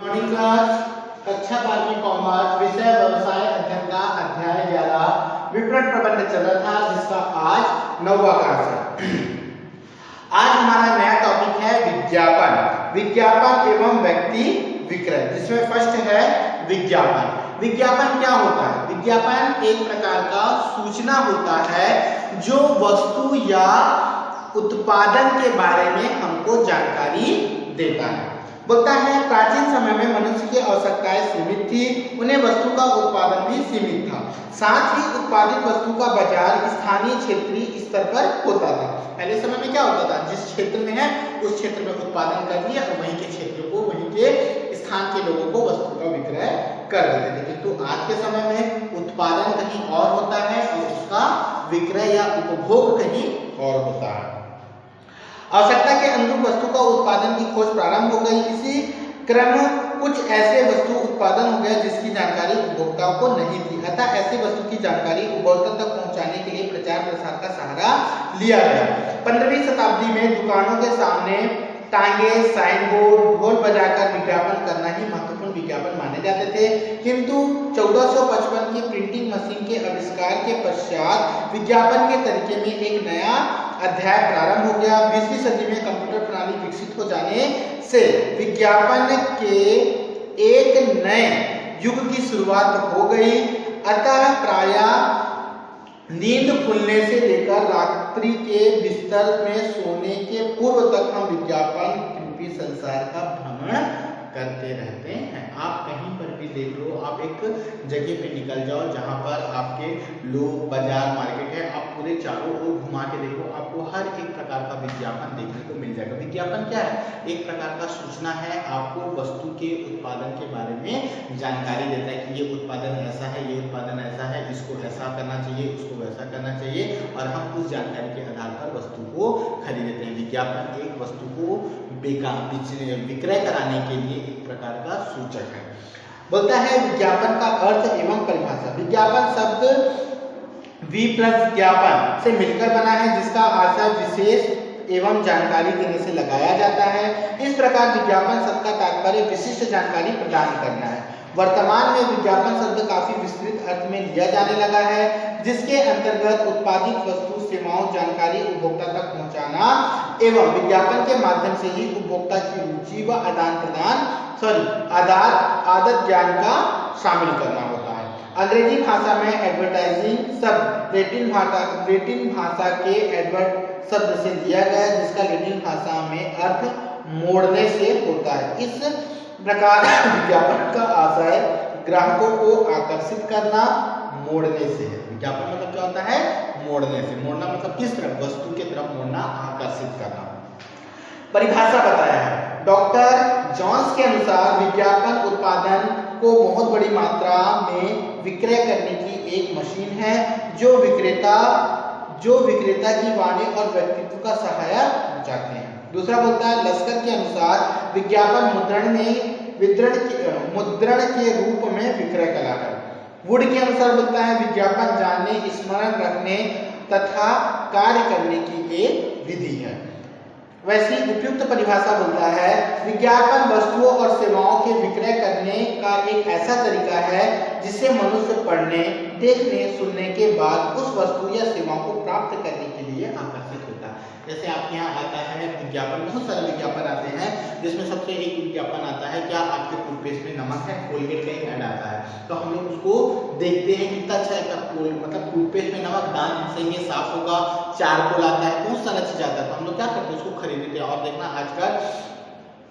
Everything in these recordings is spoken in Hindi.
मॉर्निंग क्लास कक्षा 12वीं कॉमर्स विषय व्यवसाय अध्ययन का अध्याय 11 विपणन प्रबंध चल रहा था, जिसका आज 9वां क्लास है। आज हमारा नया टॉपिक है विज्ञापन एवं व्यक्ति विक्रय, जिसमें फर्स्ट है विज्ञापन। विज्ञापन क्या होता है? विज्ञापन एक प्रकार का सूचना होता है जो वस्तु या उत्पादन के बारे में हमको जानकारी देता है। बोलता है प्राचीन समय में मनुष्य की आवश्यकताएं सीमित थी, उन्हें वस्तु का उत्पादन भी सीमित था। साथ ही उत्पादित वस्तु का बाजार स्थानीय क्षेत्रीय स्तर पर होता था। पहले समय में क्या होता था? जिस क्षेत्र में है उस क्षेत्र में उत्पादन कर लिया और वहीं के क्षेत्र को, वहीं के स्थान के लोगों को वस्तु का विक्रय कर देते थे। किंतु आज के समय में उत्पादन कहीं और होता है और उसका विक्रय या उपभोग कहीं और होता है। आवश्यकता के अनुरूप वस्तु का उत्पादन की खोज प्रारंभ हो गई। इसी क्रम कुछ ऐसे वस्तु उत्पादन हो गए जिसकी जानकारी उपभोक्ताओं को नहीं थी, अतः ऐसे वस्तु की जानकारी उपभोक्ता तक पहुंचाने के लिए प्रचार प्रसार का सहारा लिया गया। 15वीं शताब्दी में दुकानों के सामने टांगे, साइन बोर्ड, ढोल बजाकर विज्ञापन करना ही महत्वपूर्ण विज्ञापन माने जाते थे। किंतु 1455 की प्रिंटिंग मशीन के आविष्कार के पश्चात विज्ञापन के तरीके में एक नया अध्याय प्रारंभ हो गया। 20वीं सदी में कंप्यूटर प्रणाली विकसित हो जाने से विज्ञापन के एक नए युग की शुरुआत हो गई। अतः प्रायः नींद खुलने से लेकर रात्रि के बिस्तर में सोने के पूर्व तक हम विज्ञापन रूपी संसार का भ्रमण करते रहते हैं। आप कहीं पर भी देख लो, आप एक जगह पे निकल जाओ जहां पर आपके लोग, बाजार, मार्केट है, आप पूरे चारों ओर घुमा के देखो, आपको हर एक प्रकार का विज्ञापन देखने को मिल जाएगा। विज्ञापन क्या है? एक प्रकार का सूचना है, आपको वस्तु के उत्पादन के बारे में जानकारी देता है कि ये उत्पादन ऐसा है, ये उत्पादन ऐसा है, इसको ऐसा करना चाहिए, उसको वैसा करना चाहिए, और हम उस जानकारी के आधार पर वस्तु को खरीद लेते हैं। विज्ञापन एक वस्तु को विक्रय कराने के लिए एक प्रकार का सूचक है। बोलता है विज्ञापन का अर्थ एवं परिभाषा। विज्ञापन शब्द वि प्लस ज्ञापन से मिलकर बना है, जिसका आशय विशेष एवं जानकारी देने से लगाया जाता है। इस प्रकार विज्ञापन शब्द का तात्पर्य विशिष्ट जानकारी प्रदान करना है। वर्तमान में विज्ञापन शब्द काफी विस्तृत अर्थ में लिया जाने लगा है, जिसके अंतर्गत उत्पादित वस्तु, सेवाओं, जानकारी उपभोक्ता तक पहुंचाना एवं विज्ञापन के माध्यम से ही उपभोक्ता की रुचि व आदत ज्ञान का शामिल करना होता है। अंग्रेजी भाषा में एडवर्टाइजिंग शब्द लैटिन भाषा के एडवर्ट शब्द से लिया गया है, जिसका लैटिन भाषा में अर्थ मोड़ने से होता है। इस प्रकार विज्ञापन का आशय ग्राहकों को आकर्षित करना मोड़ने से है। विज्ञापन मतलब क्या होता है? मोड़ने से। मोड़ना मतलब किस तरफ? वस्तु के तरफ मोड़ना, आकर्षित करना। परिभाषा बताया है डॉक्टर जॉन्स के अनुसार विज्ञापन उत्पादन को बहुत बड़ी मात्रा में विक्रय करने की एक मशीन है जो विक्रेता की वाणी और व्यक्तित्व का सहायक चाहते हैं। दूसरा बोलता है लस्कर के अनुसार विज्ञापन मुद्रण के रूप में विक्रय कला है। वुड के अनुसार बोलता है विज्ञापन जानने, स्मरण रखने तथा कार्य करने की एक विधि है। वैसी उपयुक्त परिभाषा बोलता है विज्ञापन वस्तुओं और सेवाओं के विक्रय करने का एक ऐसा तरीका है जिससे मनुष्य पढ़ने, देखने, सुनने के बाद उस वस्तु या सेवाओं को प्राप्त करने के लिए आकर्षित होता है। जैसे आपके यहाँ आता है विज्ञापन, बहुत सारे विज्ञापन आते हैं, जिसमें सबसे एक विज्ञापन आता है क्या आपके टूथपेस्ट में नमक है, कोलगेट का एक ऐड आता है, तो हम लोग उसको देखते हैं कितना अच्छा है, मतलब टूथपेस्ट में नमक, दांत से ये साफ होगा, चारकोल आता है, बहुत सारा चीज आता है, तो हम लोग क्या करते हैं उसको खरीदते हैं। और देखना आजकल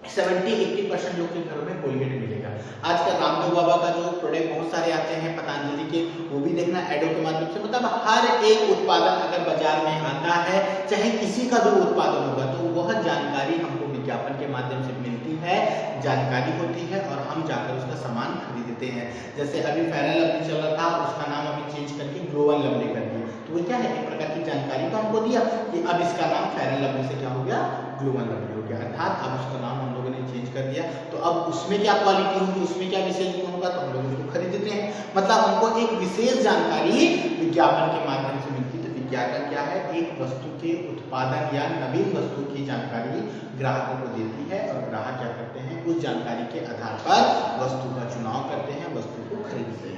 70-80% लोग के घरों में कोलगेट मिलेगा। आजकल रामदेव बाबा का जो प्रोडक्ट बहुत सारे आते हैं पतंजलि के, वो भी देखना एडो के माध्यम से, मतलब हर एक उत्पादन अगर बाजार में आता है, चाहे किसी का भी उत्पादन होगा, तो वह जानकारी हमको विज्ञापन के माध्यम से मिलती है, जानकारी होती है और हम जाकर उसका सामान खरीदते हैं। जैसे अभी फेयर एंड लवली चल रहा था, उसका नाम अभी चेंज करके ग्लो एंड लवली कर दिया, तो वो क्या है? एक प्रकार की जानकारी तो हमको दिया कि अब इसका नाम फेयर एंड लवली से क्या हो गया? ग्लो एंड लवली हो गया, अर्थात अब उसका नाम हम लोगों ने चेंज कर दिया। तो अब उसमें क्या क्वालिटी होगी, उसमें क्या विशेष गुण होगा, तो हम लोग उसको खरीदते हैं। मतलब हमको एक विशेष जानकारी विज्ञापन के माध्यम से मिलती है। तो विज्ञापन क्या है? एक वस्तु के उत्पादन या नवीन वस्तु की जानकारी ग्राहकों को देती है और ग्राहक क्या करते हैं? उस जानकारी के आधार पर वस्तु का चुनाव करते हैं, वस्तु को खरीदते हैं।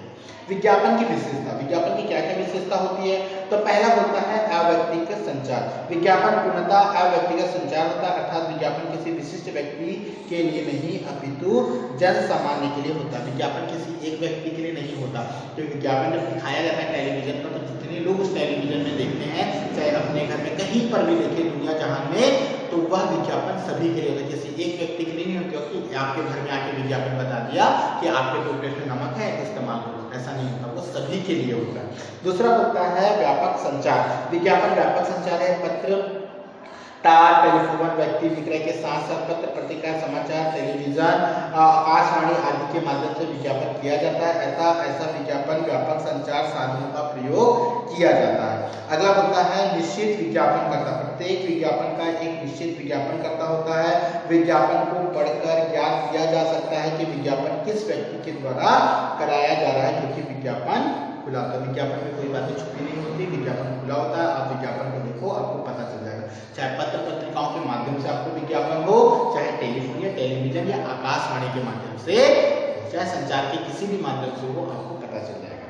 विज्ञापन की विशेषता, विज्ञापन की क्या क्या विशेषता होती है? तो पहला होता है अव्यक्तिगत संचार। विज्ञापन पूर्णतः अव्यक्तिगत संचार होता है, अर्थात विज्ञापन किसी विशिष्ट व्यक्ति के लिए नहीं अपितु जन सामान्य के लिए होता है। विज्ञापन किसी एक व्यक्ति के लिए नहीं होता। तो विज्ञापन जब दिखाया जाता है टेलीविजन पर, तो जितने लोग उस टेलीविजन में देखते हैं, चाहे अपने घर में कहीं पर भी देखें दुनिया जहान में, तो वह विज्ञापन सभी के लिए होता है, किसी एक व्यक्ति के लिए नहीं होता कि आपके घर में आके विज्ञापन बता दिया कि आपके टूथपेस्ट में नमक है, इस्तेमाल करो, ऐसा नहीं होता, वो सभी के लिए होता है। दूसरा होता है व्यापक संचार। विज्ञापन व्यापक संचार है। पत्र, तार, टेलीफोन, व्यक्ति विक्रय के साथ साथ पत्र, पत्रिका, समाचार, टेलीविजन, आकाशवाणी आदि के माध्यम से विज्ञापन किया जाता है। ऐसा विज्ञापन व्यापक संचार साधनों का प्रयोग किया जाता है। अगला होता है निश्चित विज्ञापनकर्ता। प्रत्येक विज्ञापन का एक निश्चित विज्ञापनकर्ता होता है। विज्ञापन को पढ़कर ज्ञात किया जा सकता है कि विज्ञापन किस व्यक्ति के द्वारा कराया जा रहा है, क्योंकि विज्ञापन खुला होता है। विज्ञापन में कोई बातें छुपी नहीं होती, विज्ञापन खुला होता है। आप विज्ञापन को देखो, आपको पता चल जाएगा। चाहे पत्र पत्रिकाओं के माध्यम से आपको विज्ञापन हो, चाहे टेलीफोन या टेलीविजन या आकाशवाणी के माध्यम से, चाहे संचार के किसी भी माध्यम से हो, आपको पता चल जाएगा।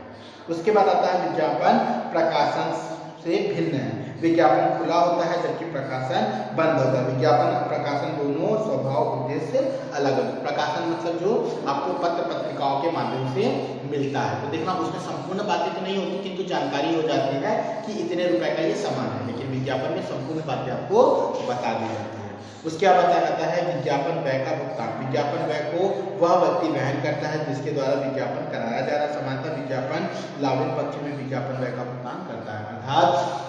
उसके बाद आता है विज्ञापन प्रकाशन से भिन्न है। विज्ञापन खुला होता है जबकि प्रकाशन बंद होता है। विज्ञापन और प्रकाशन दोनों स्वभाव उद्देश्य अलग है। प्रकाशन मतलब जो आपको पत्र पत्रिकाओं के माध्यम से मिलता है, तो देखना उसमें संपूर्ण बातें तो नहीं होती, किंतु जानकारी हो जाती है कि इतने रुपए का ये सामान है, लेकिन विज्ञापन में संपूर्ण बातें आपको बता दी जाती है। उसके बाद बताया जाता है विज्ञापन व्यय का भुगतान। विज्ञापन व्यय को वह व्यक्ति वहन करता है जिसके द्वारा विज्ञापन कराया जा रहा है। सामान्यतः विज्ञापन लाभान्वित पक्ष में विज्ञापन व्यय का भुगतान करता है, अर्थात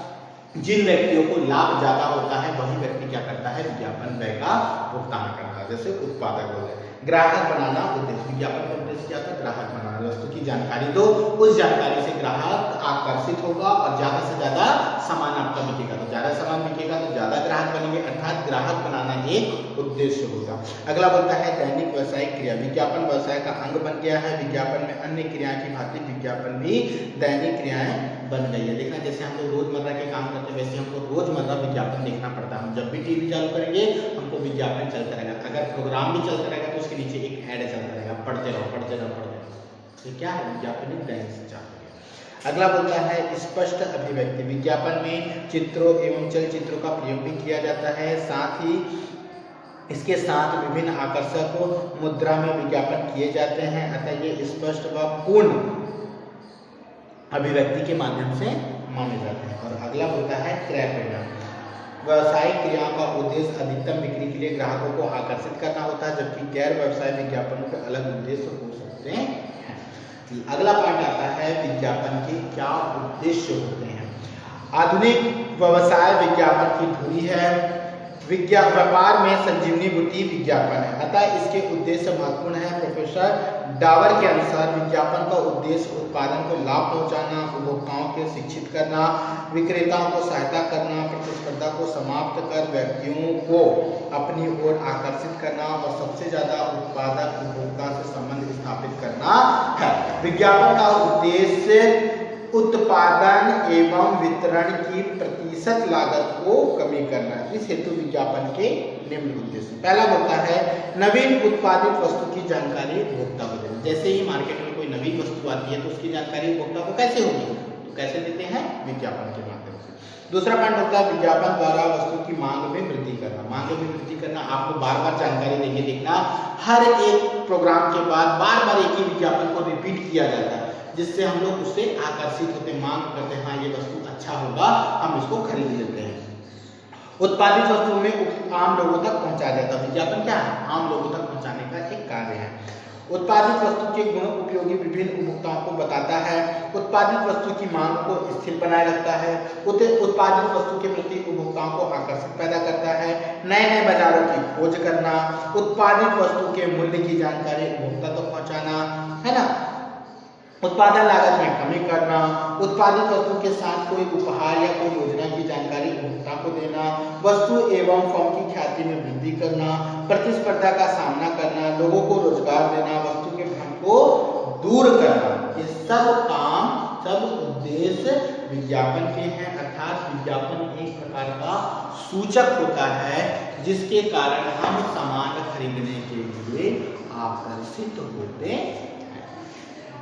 जिन व्यक्तियों को लाभ ज्यादा होता है वही व्यक्ति क्या करता है? विज्ञापन व्यय का भुगतान करता है। जैसे उत्पादक हो गए। ग्राहक बनाना उद्देश्य। विज्ञापन का उद्देश्य क्या था? ग्राहक बनाना। वस्तु की जानकारी दो, उस जानकारी से ग्राहक आकर्षित होगा और ज्यादा से ज्यादा सामान आपका बिकेगा। तो ज्यादा सामान बिकेगा तो ज्यादा ग्राहक बनेंगे, अर्थात ग्राहक बनाना एक उद्देश्य होगा। अगला बोलता है दैनिक व्यवसायिक क्रिया। विज्ञापन व्यवसाय का अंग बन गया है। विज्ञापन में अन्य क्रियाएं की भांति विज्ञापन भी दैनिक क्रियाएं बन गई है। देखना, जैसे हम लोग रोजमर्रा के काम करते हैं, वैसे हमको रोजमर्रा विज्ञापन देखना पड़ता है। हम जब भी टीवी चालू करेंगे हमको विज्ञापन चलता रहेगा। अगर प्रोग्राम भी चलता रहेगा तो उसके नीचे एक ऐड चलता रहेगा, पढ़ते रहो पढ़ते रहो पढ़ते रहो। ये क्या है? विज्ञापन एक दैनिक संचार। अगला बोलता है स्पष्ट अभिव्यक्ति। विज्ञापन में चित्रों एवं चलचित्रों का प्रयोग भी किया जाता है, साथ ही इसके साथ विभिन्न आकर्षक मुद्रा में विज्ञापन किए जाते हैं, अतः ये स्पष्ट व पूर्ण अभिव्यक्ति के माध्यम से माने जाते हैं। और अगला होता है क्रय परिणाम। व्यवसायिक क्रियाओं का उद्देश्य अधिकतम बिक्री के लिए ग्राहकों को आकर्षित करना होता है, जबकि गैर व्यवसाय विज्ञापनों के अलग उद्देश्य हो सकते हैं। अगला पॉइंट आता है विज्ञापन के क्या उद्देश्य होते हैं। आधुनिक व्यवसाय विज्ञापन की धुरी है। व्यापार में संजीवनी बूटी विज्ञापन है, अतः इसके उद्देश्य महत्वपूर्ण है। प्रोफेसर डावर के अनुसार विज्ञापन का उद्देश्य उत्पादन को लाभ पहुंचाना, उपभोक्ताओं को शिक्षित करना, विक्रेताओं को सहायता करना, प्रतिस्पर्धा को समाप्त कर व्यक्तियों को अपनी ओर आकर्षित करना और सबसे ज्यादा उत्पादक उपभोक्ता से संबंध स्थापित करना है। विज्ञापन का उद्देश्य उत्पादन एवं वितरण की प्रतिशत लागत को कमी करना है। इस हेतु विज्ञापन के निम्न उद्देश्य। पहला होता है नवीन उत्पादित वस्तु की जानकारी उपभोक्ता को देना। जैसे ही मार्केट में कोई नवीन वस्तु आती है तो उसकी जानकारी उपभोक्ता को कैसे होगी? तो कैसे देते हैं? विज्ञापन के माध्यम से। दूसरा पॉइंट होता है विज्ञापन द्वारा वस्तु की मांग में वृद्धि करना। मांग में वृद्धि करना, आपको बार बार जानकारी देंगे। देखना, हर एक प्रोग्राम के बाद बार बार एक ही विज्ञापन को रिपीट किया जाता है, जिससे हम लोग उससे आकर्षित होते, मांग करते हैं, हाँ ये वस्तु अच्छा होगा, हम इसको खरीद लेते हैं। उत्पादित वस्तु में आम लोगों तक पहुंचाया जाता है। विज्ञापन क्या है? आम लोगों तक पहुंचाने का एक कार्य है। उत्पादित वस्तु के गुण उपयोगी विभिन्न उपभोक्ताओं को बताता है। उत्पादित वस्तु की मांग को स्थिर बनाए रखता है। उत्पादित वस्तु के प्रति उपभोक्ताओं को आकर्षित पैदा करता है। नए नए बाजारों की खोज करना, उत्पादित वस्तु के मूल्य की जानकारी उपभोक्ता तक पहुंचाना, है ना। उत्पादन लागत में कमी करना, उत्पादित वस्तु के साथ कोई उपहार या कोई योजना की जानकारी उपभोक्ता को देना, वस्तु एवं फर्म की ख्याति में वृद्धि करना, प्रतिस्पर्धा का सामना करना, लोगों को रोजगार देना, वस्तु के भ्रम को दूर करना, ये सब काम सब उद्देश्य विज्ञापन के हैं। अर्थात विज्ञापन एक प्रकार का सूचक होता है जिसके कारण हम सामान खरीदने के लिए आकर्षित होते हैं।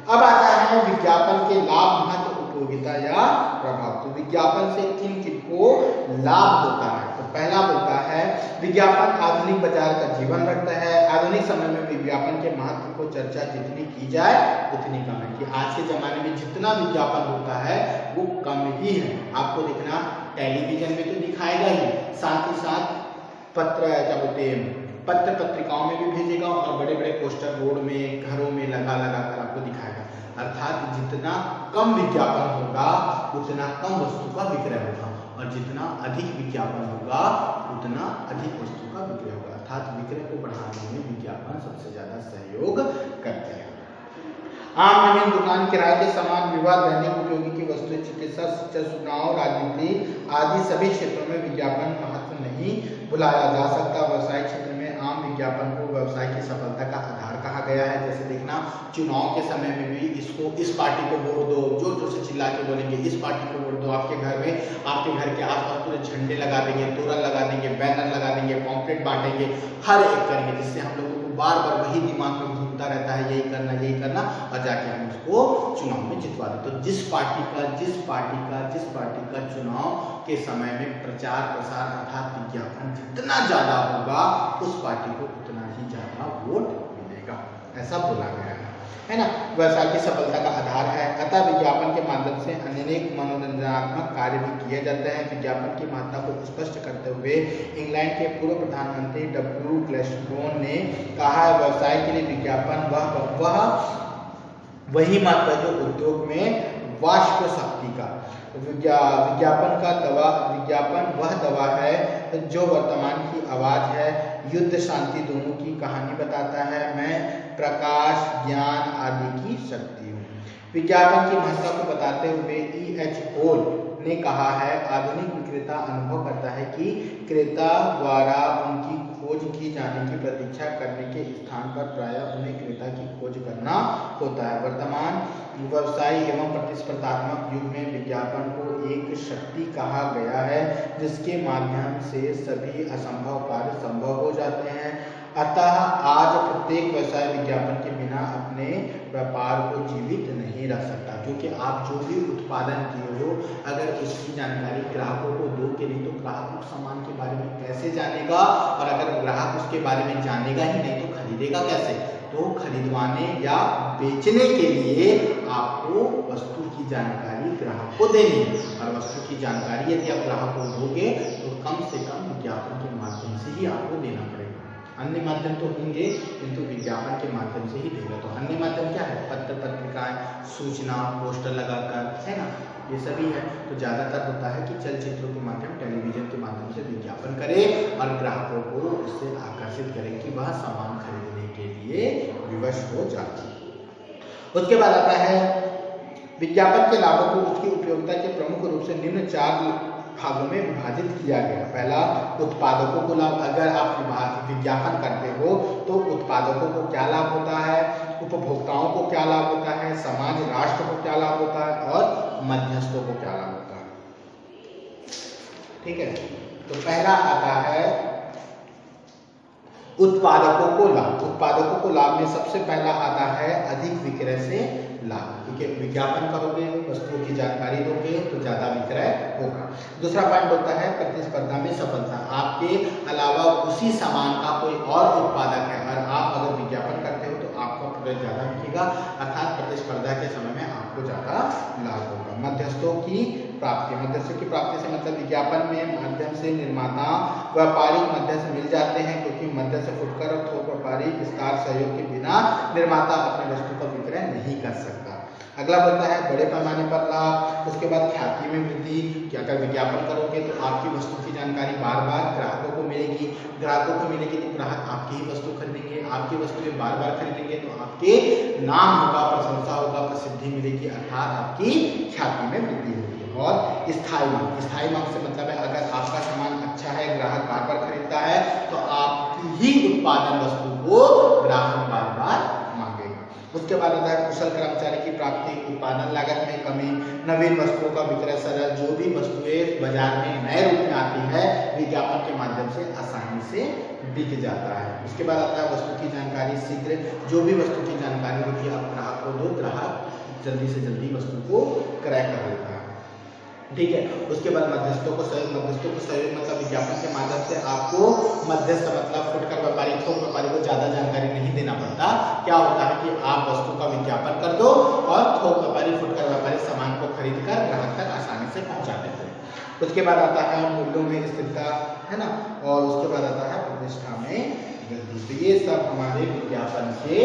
अब आता है विज्ञापन के लाभ, महत्व, उपयोगिता या प्रभाव। तो विज्ञापन से किन किन को लाभ होता है? तो पहला बोलता है विज्ञापन आधुनिक बाजार का जीवन रखता है। आधुनिक समय में विज्ञापन के महत्व को चर्चा जितनी की जाए उतनी कम है, कि आज के जमाने में जितना विज्ञापन होता है वो कम ही है। आपको देखना टेलीविजन में तो दिखाएगा ही, साथ ही साथ पत्र पत्रिकाओं में भी भेजेगा और बड़े बड़े पोस्टर बोर्ड में, घरों में लगा कर आपको दिखाएगा। अर्थात जितना कम विज्ञापन होगा उतना कम वस्तु का विक्रय होगा, और जितना अधिक विज्ञापन होगा उतना अधिक वस्तु का विक्रय होगा। अर्थात विक्रय को बढ़ाने में विज्ञापन सबसे ज्यादा सहयोग करते हैं। आम जमीन, दुकान, किराए के सामान, विवाह, दैनिक उपयोगी की वस्तुएं, चिकित्सा, शिक्षा, चुनाव, राजनीति आदि सभी क्षेत्रों में विज्ञापन महत्व नहीं भुलाया जा सकता। व्यवसाय क्षेत्र में आम विज्ञापन को व्यवसाय की सफलता का आधार कहा गया है। जैसे देखना चुनाव के समय में भी इसको, इस पार्टी को वोट दो, जोर जोर से चिल्ला के बोलेंगे इस पार्टी को वोट दो। आपके घर में, आपके घर के आसपास पूरे झंडे लगा देंगे, तोरण लगा देंगे, बैनर लगा देंगे, पॉम्पलेट बांटेंगे, हर एक करेंगे, जिससे हम लोगों को बार बार वही दिमाग में घूमता रहता है यही करना, और जाके हम उसको चुनाव में जितवा दें। तो जिस पार्टी का चुनाव के समय में प्रचार प्रसार अर्थात विज्ञापन जितना ज्यादा होगा उस पार्टी को उतना ही ज्यादा वोट मिलेगा, ऐसा बोला गया है ना। व्यवसाय की सफलता का आधार है। अतः विज्ञापन के माध्यम से अनेक मनोरंजनात्मक कार्य भी किए जाते हैं। विज्ञापन की महत्ता को स्पष्ट करते हुए इंग्लैंड के पूर्व प्रधानमंत्री डब्ल्यू ग्लैडस्टोन ने कहा है, व्यवसाय के लिए विज्ञापन वही महत्व जो उद्योग में वाष्प शक्ति का। विज्ञापन वह दवा है जो वर्तमान की आवाज है, युद्ध शांति दोनों की कहानी बताता है। मैं प्रकाश, ज्ञान आदि की शक्ति हूँ। विज्ञापन की महत्ता को बताते हुए E.H. होल ने कहा है, आधुनिक विक्रेता अनुभव करता है कि क्रेता द्वारा उनकी खोज की जाने की प्रतीक्षा करने के स्थान पर प्रायः उन्हें क्रेता की खोज करना होता है। वर्तमान व्यवसायी एवं प्रतिस्पर्धात्मक युग में विज्ञापन को एक शक्ति कहा गया है जिसके माध्यम से सभी असंभव कार्य संभव हो जाते हैं। अतः आज प्रत्येक व्यवसाय विज्ञापन के बिना अपने व्यापार को जीवित नहीं रख सकता, क्योंकि आप जो भी उत्पादन किए हो अगर उसकी जानकारी ग्राहकों को दोगे नहीं तो ग्राहक उस सामान के बारे में कैसे जानेगा, और अगर ग्राहक उसके बारे में जानेगा ही नहीं तो खरीदेगा कैसे। तो खरीदवाने या बेचने के लिए आपको वस्तु की जानकारी ग्राहक को देनी है, और वस्तु की जानकारी यदि आप ग्राहक को दोगे तो कम से कम विज्ञापन के माध्यम से ही आपको देना पड़ेगा। अन्य माध्यम तो होंगे किंतु विज्ञापन के माध्यम से ही देगा। तो अन्य माध्यम क्या है? पत्र पत्रिकाएं, सूचना, पोस्टर लगाकर, है ना, ये सभी है। तो ज़्यादातर होता है कि चलचित्रों के माध्यम, टेलीविजन के माध्यम से विज्ञापन करे और ग्राहकों को उससे आकर्षित करे कि वह सामान खरीदने के लिए विवश हो जाए। उसके बाद आता है विज्ञापन के लाभों को उसकी उपयोगिता के प्रमुख रूप से निम्न 4 भागों में विभाजित किया गया। पहला, उत्पादकों को लाभ। अगर आप विज्ञापन करते हो तो उत्पादकों को क्या लाभ होता है, उपभोक्ताओं को क्या लाभ होता है, समाज राष्ट्र को क्या लाभ होता है और मध्यस्थों को क्या लाभ होता है। ठीक है, तो पहला आता है उत्पादकों को लाभ। उत्पादकों को लाभ में सबसे पहला आता है अधिक विक्रय से लाभ, क्योंकि विज्ञापन करोगे, वस्तुओं की जानकारी दोगे तो ज्यादा विक्रय होगा। दूसरा पॉइंट होता है प्रतिस्पर्धा में सफलता। आपके अलावा उसी सामान का कोई और उत्पादक है और आप अगर विज्ञापन करते हो तो आपका प्रोडक्ट ज्यादा बिकेगा, अर्थात प्रतिस्पर्धा के समय में आपको ज्यादा लाभ होगा। मध्यस्थों की प्राप्ति। मध्यस्थों की प्राप्ति से मतलब विज्ञापन में माध्यम से निर्माता व्यापारिक मध्यस्थ मिल जाते हैं, क्योंकि मध्यस्थ फुटकर और थोक व्यापारी विस्तार सहयोग के बिना निर्माता अपने वस्तु का विक्रय नहीं कर सकता। अगला बोलता है बड़े पैमाने पर लाभ। उसके बाद ख्याति में वृद्धि, कि अगर विज्ञापन करोगे तो आपकी वस्तु की जानकारी बार बार ग्राहकों को मिलेगी, ग्राहकों को मिलेगी तो ग्राहक आपकी ही वस्तु खरीदेंगे, आपकी वस्तुएं बार बार खरीदेंगे तो आपके नाम होगा, प्रशंसा होगा, प्रसिद्धि मिलेगी, अर्थात आपकी ख्याति में वृद्धि होगी। और स्थायी मांग। स्थायी मांग से मतलब है अगर आपका सामान अच्छा है, ग्राहक बार बार खरीदता है तो आपकी ही उत्पादन वस्तु को ग्राहक बार बार मांगेगा। उसके बाद आता है कुशल कर्मचारी की प्राप्ति, उत्पादन लागत में कमी, नवीन वस्तुओं का विक्रय सरल, जो भी वस्तुएं बाजार में नए रूप में आती है विज्ञापन के माध्यम से आसानी से बिक जाता है। उसके बाद आता है वस्तु की जानकारी शीघ्र, जो भी वस्तु की जानकारी होती है आप ग्राहक को दो, ग्राहक जल्दी से जल्दी वस्तु को क्रय कर लेता है। ठीक है। उसके बाद मध्यस्थों को सहयोग मतलब विज्ञापन के माध्यम से आपको मध्यस्थ मतलब फुटकर व्यापारी, थोक व्यापारी को ज्यादा जानकारी नहीं देना पड़ता। क्या होता है कि आप वस्तु का विज्ञापन कर दो और थोक व्यापारी, फुटकर व्यापारी सामान को खरीद कर ग्राहक तक आसानी से पहुंचा देते हैं। उसके बाद आता है मूल्यों में स्थिरता, है ना, और उसके बाद आता है प्रतिष्ठा में वृद्धि। तो ये सब हमारे विज्ञापन के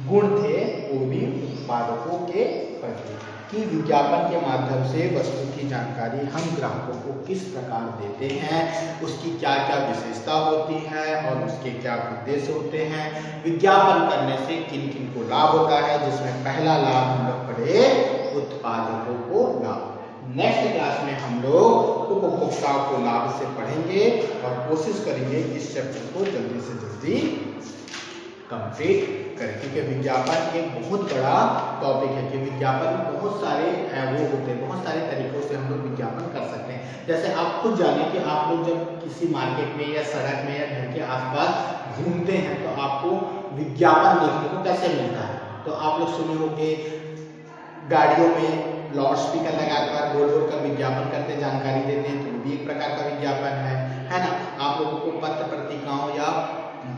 गुण थे, वो भी उत्पादकों के प्रति कि विज्ञापन के माध्यम से वस्तु की जानकारी हम ग्राहकों को किस प्रकार देते हैं, उसकी क्या क्या विशेषता होती है और उसके क्या उद्देश्य होते हैं, विज्ञापन करने से किन किन को लाभ होता है, जिसमें पहला लाभ हम लोग पढ़े उत्पादकों को लाभ। नेक्स्ट क्लास में हम लोग उपभोक्ताओं को लाभ से पढ़ेंगे और कोशिश करेंगे इस चैप्टर को जल्दी से जल्दी कंप्लीट करें, क्योंकि विज्ञापन एक बहुत बड़ा टॉपिक है कि विज्ञापन में बहुत सारे वो होते हैं, बहुत सारे तरीकों से हम लोग विज्ञापन कर सकते हैं। जैसे आप खुद जाने कि आप लोग जब किसी मार्केट में या सड़क में या घर के आसपास घूमते हैं तो आपको विज्ञापन देखने को कैसे मिलता है। तो आप लोग सुने होंगे गाड़ियों में लाउड स्पीकर लगाकर बोल बोल कर विज्ञापन करते जानकारी देते हैं, तो वो भी एक प्रकार का विज्ञापन है ना। आप लोगों को पत्र पत्रिकाओं या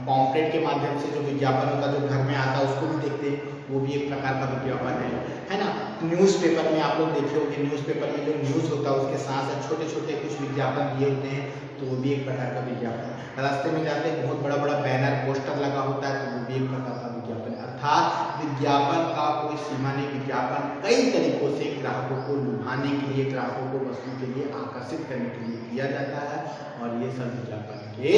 पॉम्पलेट के माध्यम से जो विज्ञापन होता है जो घर में आता है उसको भी देखते हैं, वो भी एक प्रकार का विज्ञापन है ना। न्यूज़पेपर में आप लोग देखे होंगे, न्यूज़पेपर में जो न्यूज़ होता है उसके साथ साथ छोटे छोटे कुछ विज्ञापन दिए होते हैं, तो वो भी एक प्रकार का विज्ञापन है। रास्ते में जाते हैं बहुत बड़ा बड़ा बैनर पोस्टर लगा होता है, तो वो भी एक प्रकार का विज्ञापन है। अर्थात विज्ञापन का कोई सीमा नहीं, विज्ञापन कई तरीकों से ग्राहकों को लुभाने के लिए, ग्राहकों को वस्तु के लिए आकर्षित करने के लिए किया जाता है। और ये सब विज्ञापन के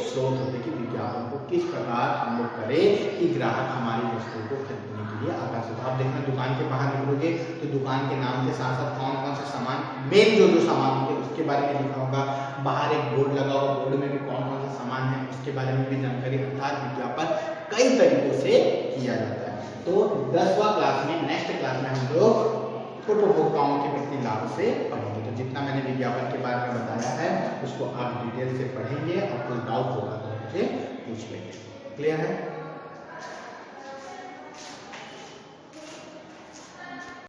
स्रोत होते हैं कि विज्ञापन को किस प्रकार हम लोग करें कि ग्राहक हमारी वस्तु को खरीदने के लिए आकर्षित हो। आप देखना दुकान के बाहर निकलोगे तो दुकान के नाम के साथ साथ कौन कौन से सामान, मेन जो जो सामान होंगे उसके बारे में लिखा होगा, बाहर एक बोर्ड लगा होगा, बोर्ड में भी कौन कौन सा सामान है उसके बारे में भी जानकारी। अर्थात विज्ञापन कई तरीकों से किया जाता है। तो 10वां क्लास में, नेक्स्ट क्लास में हम लोग उपभोक्ताओं के प्रति लाभ से पढ़ेंगे। तो जितना मैंने विज्ञापन के बारे में बताया है उसको आप डिटेल से पढ़ेंगे और कोई डाउट होगा तो मुझे पूछ लेंगे। क्लियर है?